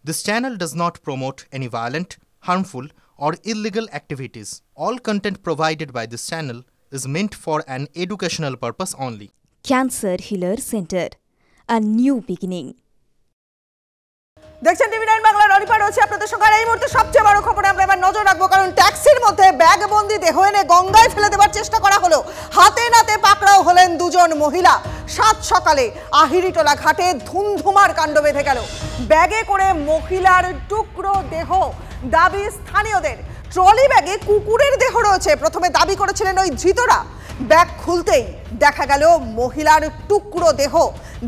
This channel does not promote any violent, harmful, or illegal activities. All content provided by this channel is meant for an educational purpose only. Cancer Healer Center, a new beginning. দেখছেন টিভি9 বাংলা রনিপা রয়েছে আপনাদের সঙ্গে। এই মুহূর্তে সবচেয়ে বড় খবরে আমরা এবার নজর রাখবো, কারণ ট্যাক্সির মধ্যে ব্যাগবন্দি দেহ এনে গঙ্গায় ফেলে দেওয়ার চেষ্টা করা হলো। হাতে নাতে পাকড়াও হলেন দুজন মহিলা। সাত সকালে আহিরিটোলা ঘাটে ধুমধুমার কাণ্ড বেঁধে গেল। ব্যাগে করে মহিলার টুকরো দেহ, দাবি স্থানীয়দের। ট্রলি ব্যাগে কুকুরের দেহ রয়েছে, প্রথমে দাবি করেছিলেন ওই ধৃতরা। ব্যাগ খুলতেই দেখা গেল মহিলার টুকরো দেহ,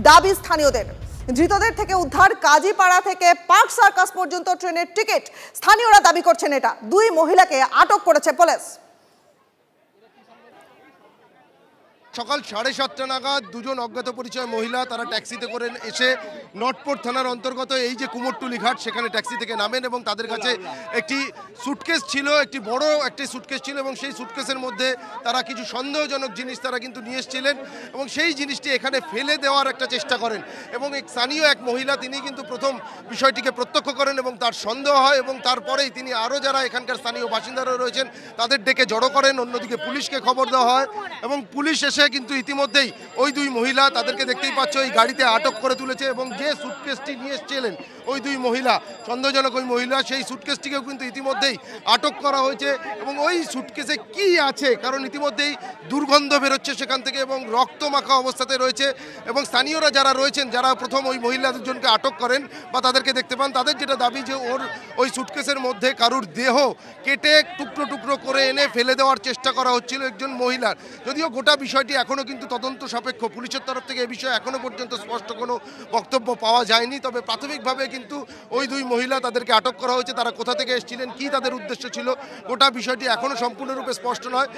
দাবি স্থানীয়দের। ধৃতদের থেকে উদ্ধার কাজীপাড়া থেকে পার্ক সার্কাস পর্যন্ত ট্রেনের টিকিট। স্থানীয়রা দাবি করছেন এটা। দুই মহিলাকে আটক করেছে পুলিশ। সকাল 7:30 নাগাদ দুজন অজ্ঞাত পরিচয় মহিলা তারা ট্যাক্সিতে করে এসে নটপোর্ট থানার অন্তর্গত এই যে কুমোরটুলি ঘাট সেখানে ট্যাক্সি থেকে নামেন এবং তাদের কাছে একটি সুটকেস ছিল, একটি বড় একটি সুটকেস ছিল এবং সেই সুটকেসের মধ্যে তারা কিছু সন্দেহজনক জিনিস তারা কিন্তু নিয়ে এসেছিলেন এবং সেই জিনিসটি এখানে ফেলে দেওয়ার একটা চেষ্টা করেন এবং স্থানীয় এক মহিলা তিনি কিন্তু প্রথম বিষয়টিকে প্রত্যক্ষ করেন এবং তার সন্দেহ হয় এবং তারপরেই তিনি আরও যারা এখানকার স্থানীয় বাসিন্দারা রয়েছেন তাদের ডেকে জড়ো করেন। অন্যদিকে পুলিশকে খবর দেওয়া হয় এবং পুলিশ এসে কিন্তু ইতিমধ্যেই ওই দুই মহিলা, তাদেরকে দেখতেই পাচ্ছ এই গাড়িতে আটক করে তুলেছে এবং যে সুটকেসটি নিয়ে এসেছিলেন ওই দুই মহিলা, সন্দেহজনক ওই মহিলা, সেই সুটকেসটিকেও কিন্তু ইতিমধ্যেই আটক করা হয়েছে এবং ওই সুটকেসে কি আছে, কারণ ইতিমধ্যেই দুর্গন্ধ বেরোচ্ছে সেখান থেকে এবং রক্তমাখা অবস্থাতে রয়েছে এবং স্থানীয়রা যারা রয়েছেন, যারা প্রথম ওই মহিলা দুজনকে আটক করেন বা তাদেরকে দেখতে পান, তাদের যেটা দাবি যে ওই সুটকেসের মধ্যে কারুর দেহ কেটে টুকরো টুকরো করে এনে ফেলে দেওয়ার চেষ্টা করা হচ্ছিল একজন মহিলার। যদিও গোটা বিষয়টি এখনও কিন্তু তদন্ত সাপেক্ষ, পুলিশের তরফ থেকে এই বিষয়ে এখনও পর্যন্ত স্পষ্ট কোনো বক্তব্য পাওয়া যায়নি। তবে প্রাথমিকভাবে কিন্তু ওই দুই মহিলা, তাদেরকে আটক করা হয়েছে। তারা কোথা থেকে এসেছিলেন, কি তাদের উদ্দেশ্য ছিল, গোটা বিষয়টি এখনও সম্পূর্ণরূপে স্পষ্ট নয়।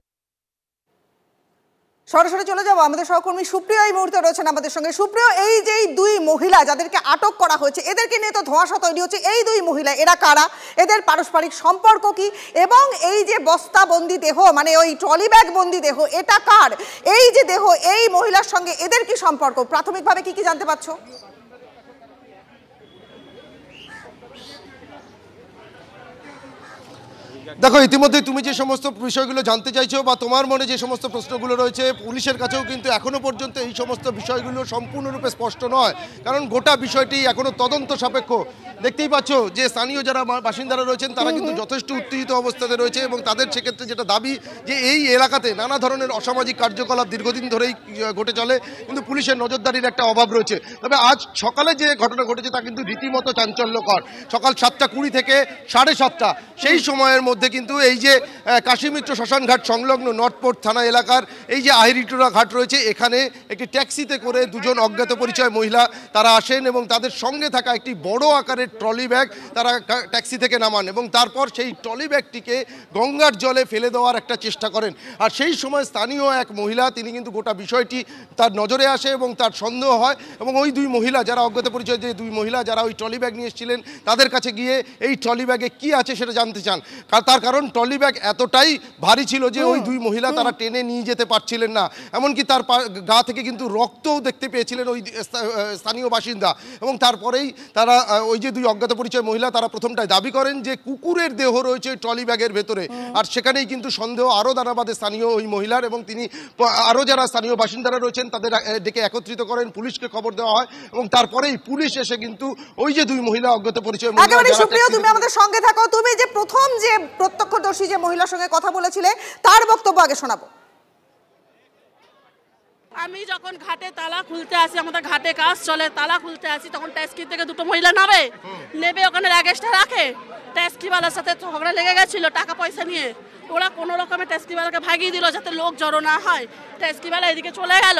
সরাসরি চলে যাবো, আমাদের সহকর্মী সুপ্রিয় এই মুহূর্তে রয়েছেন আমাদের সঙ্গে। সুপ্রিয়, এই যে দুই মহিলা যাদেরকে আটক করা হয়েছে, এদেরকে নিয়ে তো ধোঁয়াশা তৈরি হচ্ছে। এই দুই মহিলা এরা কারা, এদের পারস্পরিক সম্পর্ক কি, এবং এই যে বস্তাবন্দি দেহ, মানে ওই ট্রলি ব্যাগ বন্দি দেহ, এটা কার? এই যে দেহ, এই মহিলার সঙ্গে এদের কি সম্পর্ক, প্রাথমিকভাবে কি কি জানতে পারছো? দেখো, ইতিমধ্যে তুমি যে সমস্ত বিষয়গুলো জানতে চাইছো বা তোমার মনে যে সমস্ত প্রশ্নগুলো রয়েছে, পুলিশের কাছেও কিন্তু এখনো পর্যন্ত এই সমস্ত বিষয়গুলো সম্পূর্ণরূপে স্পষ্ট নয়, কারণ গোটা বিষয়টি এখনো তদন্ত সাপেক্ষ। দেখতেই পাচ্ছ যে স্থানীয় যারা বাসিন্দারা রয়েছেন তারা কিন্তু যথেষ্ট উত্তেজিত অবস্থাতে রয়েছে এবং তাদের সেক্ষেত্রে যেটা দাবি যে এই এলাকাতে নানা ধরনের অসামাজিক কার্যকলাপ দীর্ঘদিন ধরেই ঘটে চলে, কিন্তু পুলিশের নজরদারির একটা অভাব রয়েছে। তবে আজ সকালে যে ঘটনা ঘটেছে তা কিন্তু রীতিমতো চাঞ্চল্যকর। সকাল 7:20 থেকে 7:30 সেই সময়ের মধ্যে কিন্তু এই যে কাশীমিত্র শ্মশানঘাট সংলগ্ন নর্থপোর্ট থানা এলাকার এই যে আহিরিটোলা ঘাট রয়েছে, এখানে একটি ট্যাক্সিতে করে দুজন অজ্ঞাত পরিচয় মহিলা তারা আসেন এবং তাদের সঙ্গে থাকা একটি বড় আকারের ট্রলি ব্যাগ তারা ট্যাক্সি থেকে নামান এবং তারপর সেই ট্রলি ব্যাগটিকে গঙ্গার জলে ফেলে দেওয়ার একটা চেষ্টা করেন। আর সেই সময় স্থানীয় এক মহিলা, তিনি কিন্তু গোটা বিষয়টি তার নজরে আসে এবং তার সন্দেহ হয় এবং ওই দুই মহিলা যারা অজ্ঞাত পরিচয়, যে দুই মহিলা যারা ওই ট্রলি ব্যাগ নিয়ে এসেছিলেন, তাদের কাছে গিয়ে এই ট্রলি ব্যাগে কি আছে সেটা জানতে চান। তার কারণ ট্রলি ব্যাগ এতটাই ভারী ছিল যে ওই দুই মহিলা তারা টেনে নিয়ে যেতে পারছিলেন না, এমনকি তার গা থেকে কিন্তু রক্তও দেখতে পেয়েছিলেন ওই স্থানীয় বাসিন্দা। এবং তারপরেই তারা ওই যে দুই অজ্ঞাত পরিচয় মহিলা তারা প্রথমটায় দাবি করেন যে কুকুরের দেহ রয়েছে ট্রলি ব্যাগের ভেতরে, আর সেখানেই কিন্তু সন্দেহ আরও দানাবাদে স্থানীয় ওই মহিলার এবং তিনি আরও যারা স্থানীয় বাসিন্দারা রয়েছেন তাদের ডেকে একত্রিত করেন, পুলিশকে খবর দেওয়া হয় এবং তারপরেই পুলিশ এসে কিন্তু ওই যে দুই মহিলা অজ্ঞাত পরিচয় মহিলা। সুপ্রিয়, তুমি আমাদের সঙ্গে থাকো। তুমি যে প্রথম যে প্রত্যক্ষদর্শী যে মহিলার সঙ্গে কথা বলেছিলে তার বক্তব্য আগে শোনাবো। আমি যখন ঘাটে তালা খুলতে আসি, আমাদের ঘাটে কাজ চলে, তালা খুলতে আসি, তখন ট্যাক্সি থেকে দুটো মহিলা নেবে ওখানে লাগেজটা রাখে। ট্যাক্সিওয়ালার সাথে ঝগড়া লেগে গেছিল টাকা পয়সা নিয়ে। ওরা কোনো রকমে ট্যাক্সিওয়ালাকে ভাগিয়ে দিল যাতে লোক জড়ো না হয়। ট্যাক্সিওয়ালা এদিকে চলে গেল।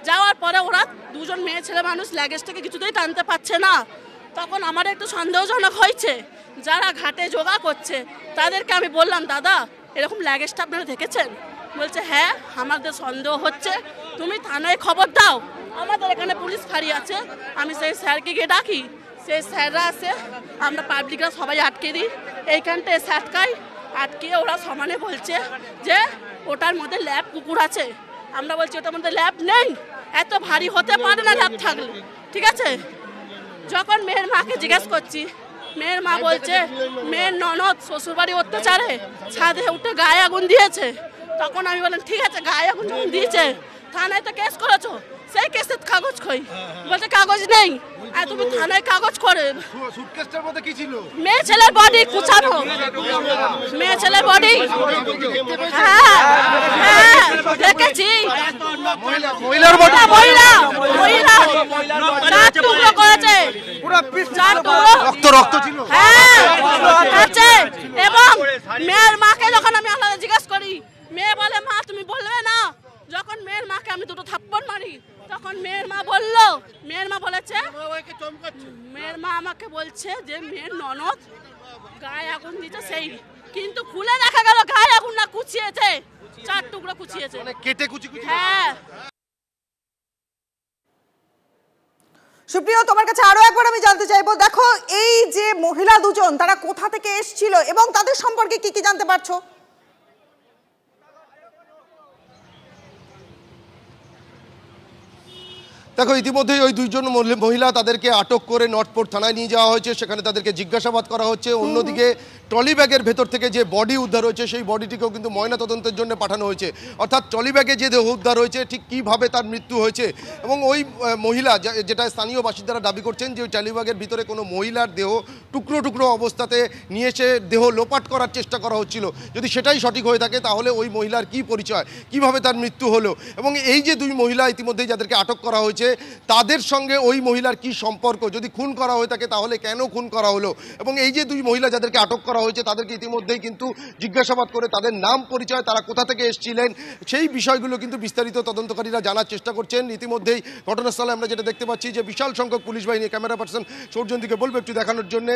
যাওয়ার পরে ওরা দুজন মেয়ে ছেলে মানুষ লাগেজটাকে কিছুতেই টানতে পারছে না। তখন আমার একটু সন্দেহজনক হয়েছে। যারা ঘাটে যোগা করছে তাদেরকে আমি বললাম, দাদা এরকম লাগেজটা আপনারা দেখেছেন? বলছে হ্যাঁ, আমাদের সন্দেহ হচ্ছে, তুমি থানায় খবর দাও। আমাদের এখানে পুলিশ ফাঁড়ি আছে, আমি সেই স্যারকে গিয়ে ডাকি, সেই স্যাররা আসে, আমরা পাবলিকরা সবাই আটকে দিই। এইখানটা এসে আটকিয়ে ওরা সমানে বলছে যে ওটার মধ্যে ল্যাব কুকুর আছে। আমরা বলছি ওটার মধ্যে ল্যাব নেই, এত ভারী হতে পারে না ল্যাব থাকলে, ঠিক আছে। যখন মেয়ের মাকে জিজ্ঞেস করছি মেয়ের মা বলছে মেয়ের ননদ শ্বশুরবাড়ি অত্যাচারে ছাদে উঠে গায়ে আগুন দিয়েছে। তখন আমি বললাম ঠিক আছে, গায়ে আগুন যখন দিয়েছে থানায় তো কেস করেছো, সেই কেসের কাগজ কই? বলছে কাগজ নেই। আর তুমি থানায় কাগজ করে সুটকেসটার মধ্যে কি ছিল? মেয়ে ছেলের বডি কুচানো, মেয়ে ছেলের বডি। হ্যাঁ হ্যাঁ দেখেছি, মহিলার বডি, মহিলা মহিলা চার টুকরো করেছে, চার টুকরো রক্ত রক্ত ছিল। হ্যাঁ আছে। এবং মেয়ের মাকে যখন আমি আলাদা জিজ্ঞেস করি, মেয়ে বলে মা তুমি বলবে না। যখন মেয়ের মাকে আমি দুটো থাপ্পড় মারি তখন মেয়ের মা বললো, মেয়ের মা বলেছে, মেয়ের মা আমাকে বলছে যে মেয়ের ননদ গায়ে আগুন দিতে, সেই কিন্তু খুলে দেখা গেল গায়ে আগুন না, কুচিয়েছে, চার টুকরো কুচিয়েছে, কেটে কুচি কুচি। হ্যাঁ। সুপ্রিয়, তোমার কাছে আরো একবার আমি জানতে চাইবো, দেখো এই যে মহিলা দুজন তারা কোথা থেকে এসেছিল এবং তাদের সম্পর্কে কি কি জানতে পারছো? দেখো ইতিমধ্যেই ওই দুইজন মহিলা তাদেরকে আটক করে নর্থপোর্ট থানায় নিয়ে যাওয়া হয়েছে, সেখানে তাদেরকে জিজ্ঞাসাবাদ করা হচ্ছে। অন্যদিকে ট্রলি ব্যাগের ভেতর থেকে যে বডি উদ্ধার হয়েছে সেই বডিটিকেও কিন্তু ময়নাতদন্তের জন্য পাঠানো হয়েছে। অর্থাৎ ট্রলি ব্যাগে যে দেহ উদ্ধার হয়েছে ঠিক কীভাবে তার মৃত্যু হয়েছে, এবং ওই মহিলা যেটা স্থানীয় বাসিন্দারা দাবি করছেন যে ওই ট্রলি ব্যাগের ভিতরে কোনো মহিলার দেহ টুকরো টুকরো অবস্থাতে নিয়ে এসে দেহ লোপাট করার চেষ্টা করা হচ্ছিল। যদি সেটাই সঠিক হয়ে থাকে তাহলে ওই মহিলার কী পরিচয়, কিভাবে তার মৃত্যু হলো, এবং এই যে দুই মহিলা ইতিমধ্যেই যাদেরকে আটক করা হয়েছে তাদের সঙ্গে ওই মহিলার কি সম্পর্ক, যদি খুন করা হয়ে থাকে তাহলে কেন খুন করা হলো, এবং এই যে দুই মহিলা যাদেরকে আটক করা হয়েছে তাদেরকে ইতিমধ্যেই কিন্তু জিজ্ঞাসাবাদ করে তাদের নাম পরিচয়, তারা কোথা থেকে এসেছিলেন সেই বিষয়গুলো কিন্তু বিস্তারিত তদন্তকারীরা জানার চেষ্টা করছেন। ইতিমধ্যেই ঘটনাস্থলে আমরা যেটা দেখতে পাচ্ছি যে বিশাল সংখ্যক পুলিশ বাহিনী, ক্যামেরা পার্সন সৌর্যন্তীকে বলবো একটু দেখানোর জন্য,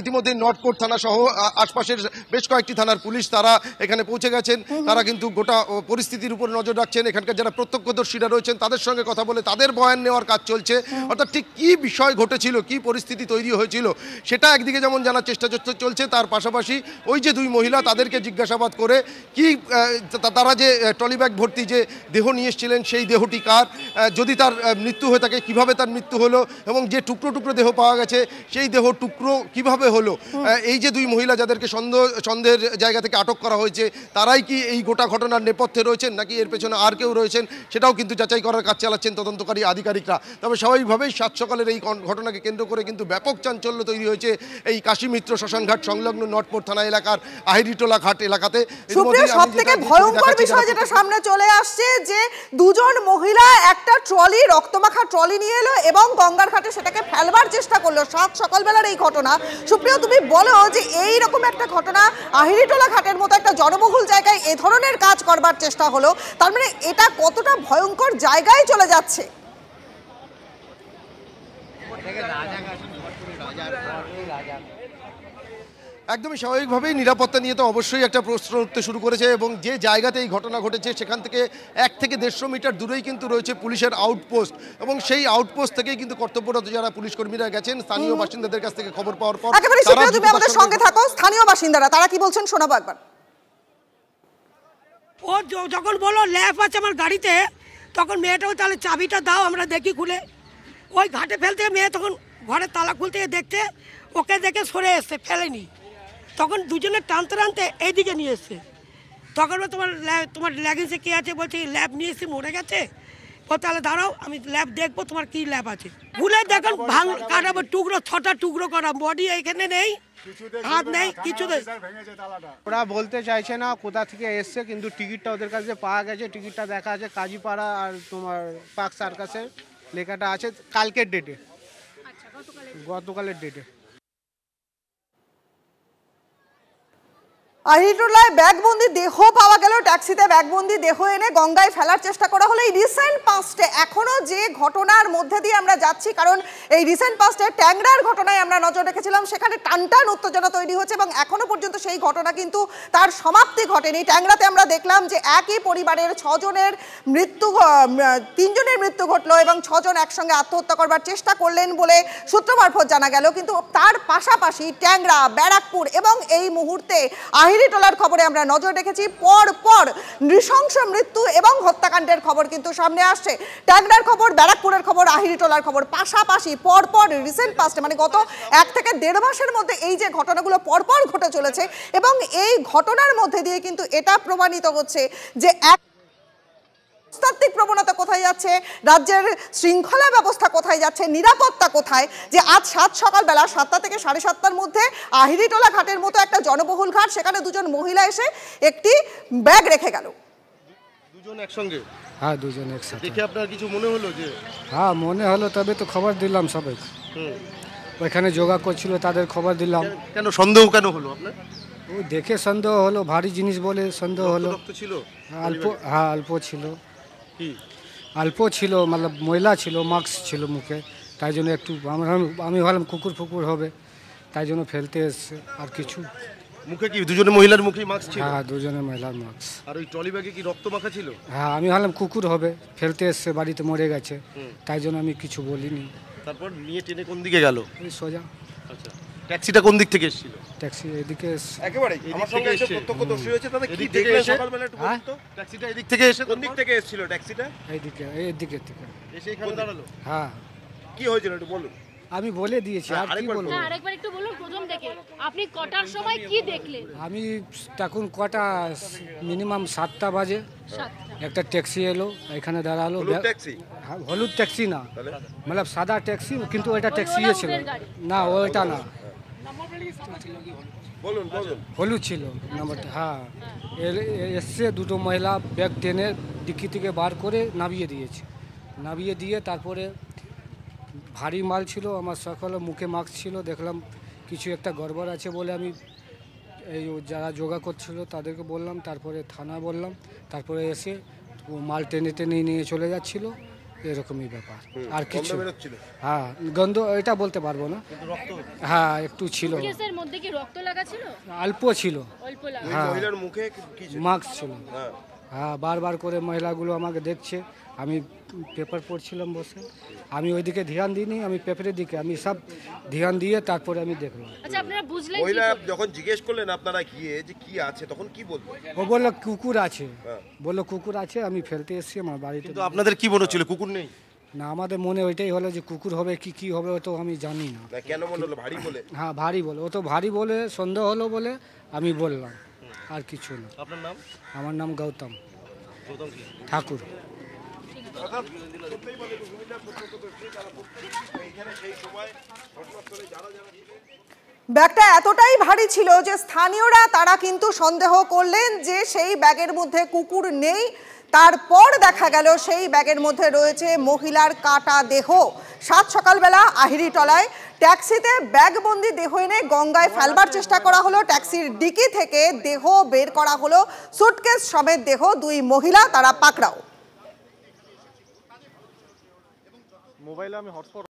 ইতিমধ্যেই নর্থপোর্ট থানা সহ আশপাশের বেশ কয়েকটি থানার পুলিশ তারা এখানে পৌঁছে গেছেন। তারা কিন্তু গোটা পরিস্থিতির উপর নজর রাখছেন। এখানকার যারা প্রত্যক্ষদর্শীরা রয়েছেন তাদের সঙ্গে কথা বলে তাদের বয়ান নেওয়ার কাজ চলছে। অর্থাৎ ঠিক কী বিষয় ঘটেছিল, কি পরিস্থিতি তৈরি হয়েছিল সেটা একদিকে যেমন জানার চেষ্টা চলছে, তার পাশাপাশি ওই যে দুই মহিলা তাদেরকে জিজ্ঞাসাবাদ করে কি তারা যে ট্রলি ব্যাগ ভর্তি যে দেহ নিয়ে এসেছিলেন সেই দেহটি কার, যদি তার মৃত্যু হয়ে থাকে কিভাবে তার মৃত্যু হলো, এবং যে টুকরো টুকরো দেহ পাওয়া গেছে সেই দেহ টুকরো কিভাবে হলো, এই যে দুই মহিলা যাদেরকে সন্দেহের জায়গা থেকে আটক করা হয়েছে তারাই কি এই গোটা ঘটনার নেপথ্যে রয়েছেন নাকি এর পেছনে আর কেউ রয়েছেন সেটাও কিন্তু যাচাই করার কাজ চালাচ্ছেন তদন্তকারী আধিকারিকরা। তবে স্বাভাবিকভাবেই সাত সকালের এই ঘটনাকে কেন্দ্র করে কিন্তু ব্যাপক চাঞ্চল্য তৈরি হয়েছে এই কাশীমিত্র শ্মশানঘাট সংলগ্ন নর্থপোর্ট থানা এলাকার আহিরিটোলা ঘাট এলাকাতে। সবথেকে ভয়ঙ্কর বিষয় যেটা সামনে চলে আসছে যে দুজন মহিলা একটা ট্রলি, রক্তমাখা ট্রলি নিয়ে এলো এবং গঙ্গার ঘাটে সেটাকে ফেলবার চেষ্টা করলো। সাত সকালবেলার এই ঘটনা, সুপ্রিয় তুমি বলো যে এই রকম একটা ঘটনা আহিরিটোলা ঘাটের মতো একটা জনবহুল জায়গায় এ ধরনের কাজ করবার চেষ্টা হলো, তার মানে এটা কতটা ভয়ঙ্কর জায়গায় চলে যাচ্ছে? একদমই স্বাভাবিকভাবেই নিরাপত্তা নিয়ে তো অবশ্যই একটা প্রশ্ন উঠতে শুরু করেছে, এবং যে জায়গাতে এই ঘটনা ঘটেছে সেখান থেকে 1 থেকে 150 মিটার দূরেই কিন্তু রয়েছে পুলিশের আউটপোস্ট, এবং সেই আউটপোস্ট থেকেই কিন্তু কর্তব্যরত যারা পুলিশ কর্মীরা গেছেন স্থানীয় বাসিন্দাদের কাছ থেকে খবর পাওয়ার পর তুমি আমাদের সঙ্গে থাকো, স্থানীয় বাসিন্দারা তারা কি বলছেন শোনাবো একবার। ও যখন বললো ল্যাব আছে আমার গাড়িতে, তখন মেয়েটাও তাহলে চাবিটা দাও আমরা দেখি খুলে, ওই ঘাটে ফেলতে মেয়ে তখন ঘরের তালা খুলতে দেখতে ওকে দেখে সরে এসছে, ফেলেনি, তখন দুজনে টানতে টানতে এইদিকে নিয়ে এসছে। তখন তোমার ল্যাগিংসে কে আছে, বলছে ল্যাব নিয়ে এসে মরে গেছে। ও তাহলে দাঁড়াও আমি ল্যাব দেখবো তোমার কি ল্যাব আছে। খুলে দেখুন কাটাবো টুকরো, 6টা টুকরো করা, বডি এখানে নেই, হাত নেই, কিছু নেই। ওরা বলতে চাইছে না কোথা থেকে এসছে, কিন্তু টিকিটটা ওদের কাছে পাওয়া গেছে। টিকিটটা দেখা আছে কাজীপাড়া আর তোমার পার্ক সার্কাসের লেখাটা আছে কালকের ডেটে, গতকালের ডেটে। আহিরিটোলায় ব্যাগবন্দি দেহ পাওয়া গেল, ট্যাক্সিতে ব্যাগবন্দি দেহ এনে গঙ্গায় ফেলার চেষ্টা করা হলো। এই রিসেন্ট পাস্টে এখনো যে ঘটনার মধ্যে দিয়ে আমরা যাচ্ছি, কারণ এই রিসেন্ট পাস্টে ট্যাংরার ঘটনায় আমরা নজর রেখেছিলাম, সেখানে টানটান উত্তেজনা তৈরি হচ্ছে এবং এখনো পর্যন্ত সেই ঘটনা কিন্তু তার সমাপ্তি ঘটেনি। ট্যাংরাতে আমরা দেখলাম যে একই পরিবারের 6 জনের মৃত্যু, 3 জনের মৃত্যু ঘটলো এবং 6 জন একসঙ্গে আত্মহত্যা করবার চেষ্টা করলেন বলে সূত্র মারফত জানা গেল। কিন্তু তার পাশাপাশি ট্যাংরা, ব্যারাকপুর এবং এই মুহূর্তে আহিরিটোলার খবরে আমরা নজর রেখেছি। পর পর নৃশংস মৃত্যু এবং হত্যাকাণ্ডের খবর কিন্তু সামনে আসছে। ট্যাংরার খবর, ব্যারাকপুরের খবর, আহিরিটোলার খবর পাশাপাশি পরপর রিসেন্ট পাস্টে মানে গত 1 থেকে 1.5 মাসের মধ্যে এই যে ঘটনাগুলো পরপর ঘটে চলেছে এবং এই ঘটনার মধ্যে দিয়ে কিন্তু এটা প্রমাণিত হচ্ছে যে মনস্তাত্ত্বিক প্রবণতা কোথায় যাচ্ছে, রাজ্যের শৃঙ্খলা ব্যবস্থা কোথায় যাচ্ছে, নিরাপত্তা কোথায়। যে আজ 7 সকালবেলা 7টা থেকে 7:30টার মধ্যে আহিরিটোলা ঘাটের মতো একটা জনবহুল ঘাট, সেখানে দুজন মহিলা এসে একটি ব্যাগ রেখে গেল। দুজন একসঙ্গে? হ্যাঁ, দুজন একসাথে। দেখে আপনার কিছু মনে হলো? যে হ্যাঁ, মনে হলো, তবে তো খবর দিলাম সবাই। ওইখানে যোগা করছিল তাদের খবর দিলাম। কেন সন্দেহ কেন হলো আপনার? ও দেখে সন্দেহ হলো, ভারী জিনিস বলে সন্দেহ হলো। রক্ত ছিল? অল্প ছিল। অল্প ছিল, মানে ময়লা ছিল, মাস্ক ছিল মুখে, তাই জন্য একটু আমি ভাবলাম কুকুর ফুকুর হবে, তাই জন্য ফেলতে এসছে। আর কিছু মুখে কি দুজনে মহিলার মুখে মাস্ক ছিল? হ্যাঁ, দুজনে মহিলার মাস্ক। আর ওই ট্রলি ব্যাগে কি রক্ত মাখা ছিল? হ্যাঁ, আমি ভাবলাম কুকুর হবে, ফেলতে এসছে, বাড়িতে মরে গেছে, তাই জন্য আমি কিছু বলিনি। তারপর নিয়ে টেনে কোন দিকে গেল? ওই সোজা। আচ্ছা, ট্যাক্সিটা কোন দিক থেকে এসেছিল? ট্যাক্সি এদিকে এসছে। একেবারে আমার সঙ্গে এসে প্রত্যক্ষদর্শী হয়েছে, তাহলে কি দেখলেন সকালবেলা একটু বলুন তো? ট্যাক্সিটা এদিক থেকে এসে কোন দিক থেকে এসেছিল? ট্যাক্সিটা এইদিকে থেকে এসে এখানে দাঁড়ালো? হ্যাঁ। কি হয়েছিল একটু বলুন। আমি বলে দিয়েছি, আর কি বলবো। আরেকবার একটু বলুন প্রথম থেকে আপনি কটার সময় কি দেখলেন? আমি তখন কটা, মিনিমাম 7টা বাজে একটা ট্যাক্সি এলো, এখানে দাঁড়ালো। হলুদ ট্যাক্সি না, মানে সাদা ট্যাক্সি, কিন্তু ওইটা ট্যাক্সি ছিল না, ওইটা না, হলুদ ছিল নাম্বারটা। হ্যাঁ, এসছে দুটো মহিলা, ব্যাগ টেনে ডিক্কি থেকে বার করে নামিয়ে দিয়েছে। নামিয়ে দিয়ে তারপরে ভারী মাল ছিল, আমার সকলে মুখে মাস্ক ছিল, দেখলাম কিছু একটা গড়বড় আছে বলে আমি এই যারা যোগা করছিল তাদেরকে বললাম, তারপরে থানা বললাম, তারপরে এসে মাল টেনে টেনে নিয়ে চলে যাচ্ছিল, এরকমই ব্যাপার। আর কিছু হ্যাঁ, গন্ধ এটা বলতে পারবো না। হ্যাঁ, একটু ছিল। মধ্যে কি রক্ত লাগা ছিল? অল্প ছিল। হ্যাঁ, মাস্ক ছিল। হ্যাঁ, বারবার করে মহিলাগুলো আমাকে দেখছে, আমি পেপার পড়ছিলাম বসে, আমি ওইদিকে ধ্যান দিইনি, আমি পেপারের দিকে আমি সব ধ্যান দিয়ে তারপরে আমি দেখলাম। আচ্ছা, আপনারা বুঝলেন মহিলা যখন জিজ্ঞেস করলেন আপনারা গিয়ে যে কি আছে, তখন কি বলবো? ও বললো কুকুর আছে, বললো কুকুর আছে, আমি ফেলতে এসেছি আমার বাড়িতে। কিন্তু আপনাদের কি মনে হচ্ছিল কুকুর নেই? না, আমাদের মনে ওইটাই হলো যে কুকুর হবে কি হবে, ও তো আমি জানি না। কেন মনে হলো? ভারী বলে? হ্যাঁ, ভারী বলে, ও তো ভারী বলে সন্দেহ হলো বলে আমি বললাম, আর কিছু না। আপনার নাম? আমার নাম গৌতম ঠাকুর। ব্যাগটা এতটাই ভারী ছিল যে স্থানীয়রা তারা কিন্তু সন্দেহ করলেন যে সেই ব্যাগের মধ্যে কুকুর নেই। তারপর দেখা গেল সেই ব্যাগের মধ্যে রয়েছে মহিলার কাটা দেহ। 7 সকালবেলা আহিরিটোলায় ট্যাক্সিতে ব্যাগবন্দি দেহ এনে গঙ্গায় ফেলবার চেষ্টা করা হলো। ট্যাক্সির ডিকি থেকে দেহ বের করা হলো, সুটকেস সমেত দেহ। 2 মহিলা তারা পাকড়াও। মোবাইলে আমি হটস্পট